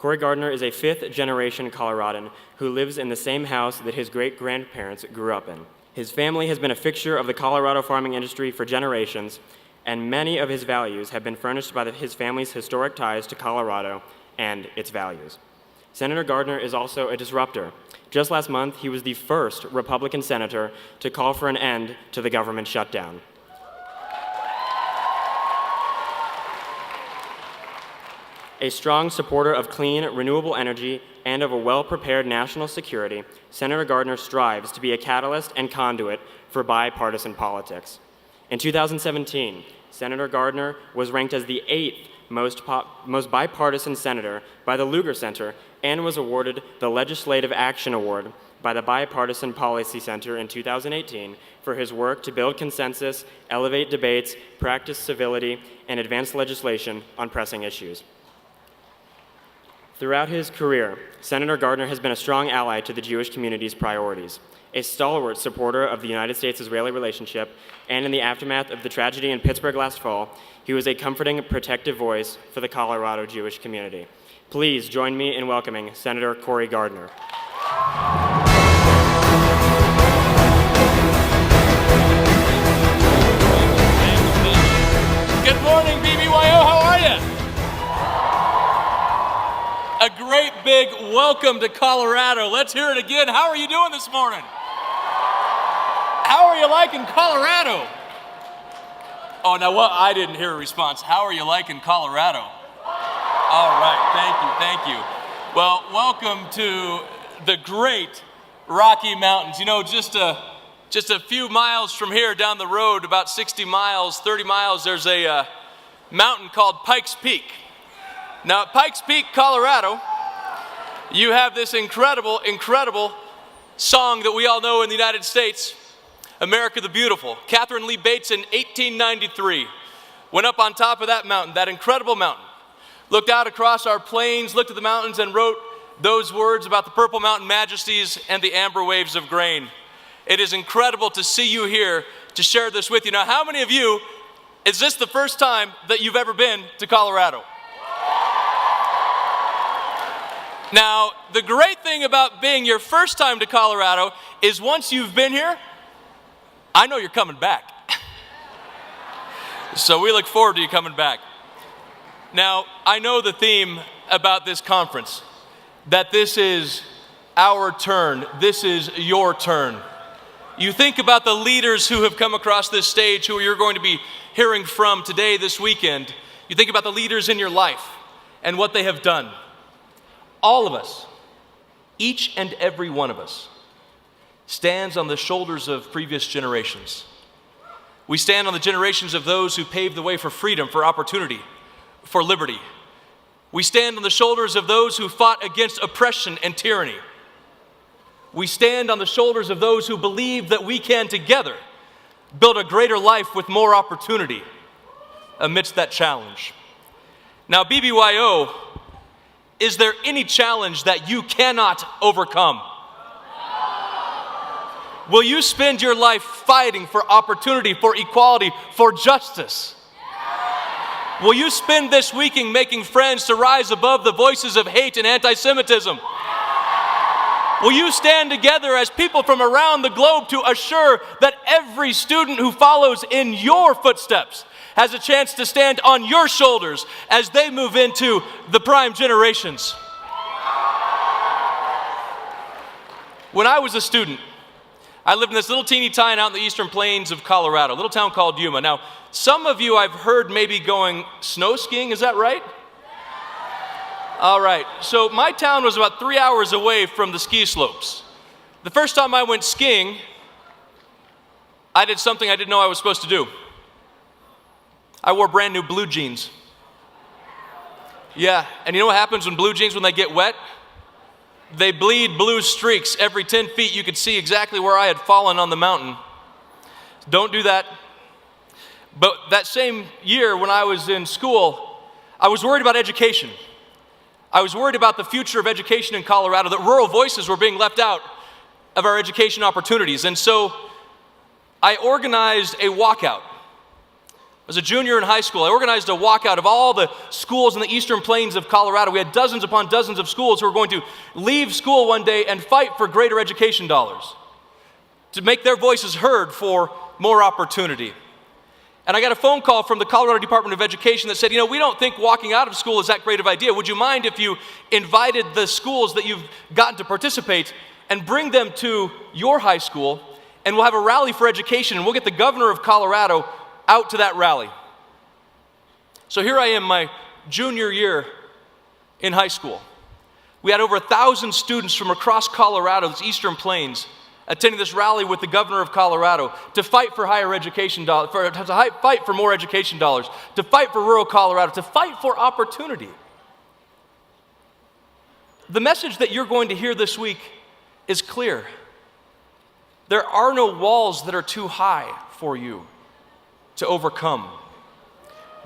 Cory Gardner is a fifth-generation Coloradan who lives in the same house that his great-grandparents grew up in. His family has been a fixture of the Colorado farming industry for generations, and many of his values have been furnished by his family's historic ties to Colorado and its values. Senator Gardner is also a disruptor. Just last month, he was the first Republican senator to call for an end to the government shutdown. A strong supporter of clean, renewable energy and of a well-prepared national security, Senator Gardner strives to be a catalyst and conduit for bipartisan politics. In 2017, Senator Gardner was ranked as the 8th most bipartisan senator by the Lugar Center and was awarded the Legislative Action Award by the Bipartisan Policy Center in 2018 for his work to build consensus, elevate debates, practice civility, and advance legislation on pressing issues. Throughout his career, Senator Gardner has been a strong ally to the Jewish community's priorities, a stalwart supporter of the United States-Israeli relationship, and in the aftermath of the tragedy in Pittsburgh last fall, he was a comforting, protective voice for the Colorado Jewish community. Please join me in welcoming Senator Cory Gardner. Good morning, BBYO, how are you? A great big welcome to Colorado. Let's hear it again. How are you doing this morning? How are you liking Colorado? Oh, now what? I didn't hear a response. How are you liking Colorado? All right, thank you. Well, welcome to the great Rocky Mountains. You know, just a few miles from here down the road, about 60 miles, 30 miles, there's a mountain called Pikes Peak. Now, at Pikes Peak, Colorado, you have this incredible song that we all know in the United States, America the Beautiful. Catherine Lee Bates in 1893 went up on top of that mountain, that incredible mountain, looked out across our plains, looked at the mountains, and wrote those words about the purple mountain majesties and the amber waves of grain. It is incredible to see you here to share this with you. Now, how many of you, is this the first time that you've ever been to Colorado? Now, the great thing about being your first time to Colorado is once you've been here, I know you're coming back. So we look forward to you coming back. Now, I know the theme about this conference, that this is our turn, this is your turn. You think about the leaders who have come across this stage, who you're going to be hearing from today, this weekend. You think about the leaders in your life and what they have done. All of us, each and every one of us, stands on the shoulders of previous generations. We stand on the generations of those who paved the way for freedom, for opportunity, for liberty. We stand on the shoulders of those who fought against oppression and tyranny. We stand on the shoulders of those who believe that we can together build a greater life with more opportunity amidst that challenge. Now, BBYO, is there any challenge that you cannot overcome? Will you spend your life fighting for opportunity, for equality, for justice? Will you spend this weekend making friends to rise above the voices of hate and anti-Semitism? Will you stand together as people from around the globe to assure that every student who follows in your footsteps has a chance to stand on your shoulders as they move into the prime generations? When I was a student, I lived in this little teeny town out in the eastern plains of Colorado, a little town called Yuma. Now, some of you I've heard maybe going snow skiing, is that right? All right, so my town was about 3 hours away from the ski slopes. The first time I went skiing, I did something I didn't know I was supposed to do. I wore brand new blue jeans. Yeah, and you know what happens when blue jeans, when they get wet? They bleed blue streaks. Every 10 feet you could see exactly where I had fallen on the mountain. Don't do that. But that same year when I was in school, I was worried about education. I was worried about the future of education in Colorado, that rural voices were being left out of our education opportunities. And so I organized a walkout As a junior in high school, I organized a walkout of all the schools in the eastern plains of Colorado. We had dozens upon dozens of schools who were going to leave school one day and fight for greater education dollars, to make their voices heard for more opportunity. And I got a phone call from the Colorado Department of Education that said, we don't think walking out of school is that great of an idea. Would you mind if you invited the schools that you've gotten to participate and bring them to your high school, and we'll have a rally for education, and we'll get the governor of Colorado out to that rally. So here I am, my junior year in high school. We had over 1,000 students from across Colorado's eastern plains attending this rally with the governor of Colorado to fight for higher education dollars, to fight for more education dollars, to fight for rural Colorado, to fight for opportunity. The message that you're going to hear this week is clear. There are no walls that are too high for you to overcome.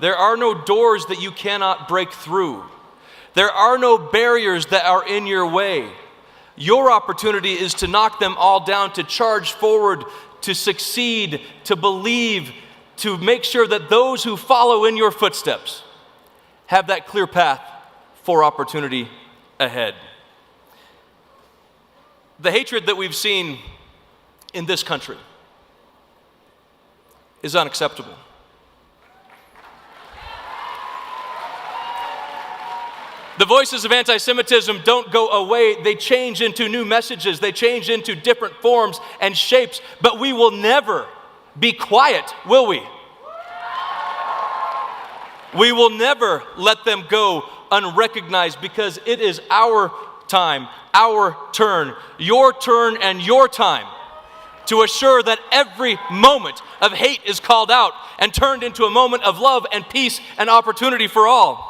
There are no doors that you cannot break through. There are no barriers that are in your way. Your opportunity is to knock them all down, to charge forward, to succeed, to believe, to make sure that those who follow in your footsteps have that clear path for opportunity ahead. The hatred that we've seen in this country is unacceptable. The voices of anti-Semitism don't go away. They change into new messages. They change into different forms and shapes. But we will never be quiet, will we? We will never let them go unrecognized, because it is our time, our turn, your turn and your time to assure that every moment of hate is called out and turned into a moment of love and peace and opportunity for all.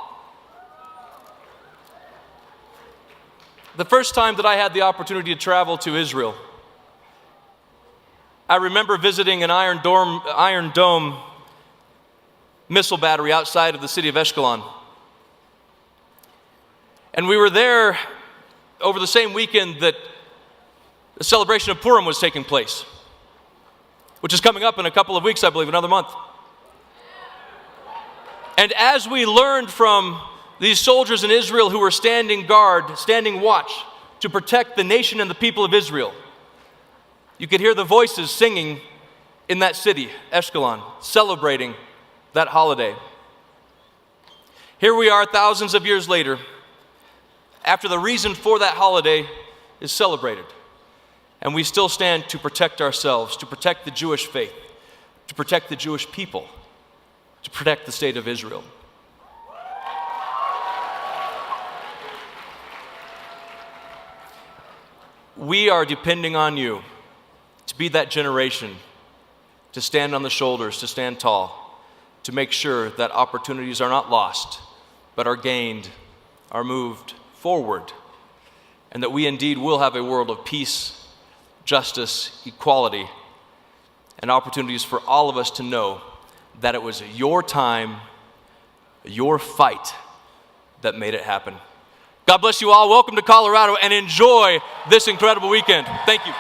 The first time that I had the opportunity to travel to Israel, I remember visiting an Iron Dome missile battery outside of the city of Ashkelon. And we were there over the same weekend that the celebration of Purim was taking place, which is coming up in a couple of weeks, I believe, another month. And as we learned from these soldiers in Israel who were standing guard, standing watch to protect the nation and the people of Israel, you could hear the voices singing in that city, Ashkelon, celebrating that holiday. Here we are thousands of years later, after the reason for that holiday is celebrated, and we still stand to protect ourselves, to protect the Jewish faith, to protect the Jewish people, to protect the state of Israel. We are depending on you to be that generation, to stand on the shoulders, to stand tall, to make sure that opportunities are not lost, but are gained, are moved forward, and that we indeed will have a world of peace, justice, equality, and opportunities for all of us to know that it was your time, your fight that made it happen. God bless you all. Welcome to Colorado, and enjoy this incredible weekend. Thank you.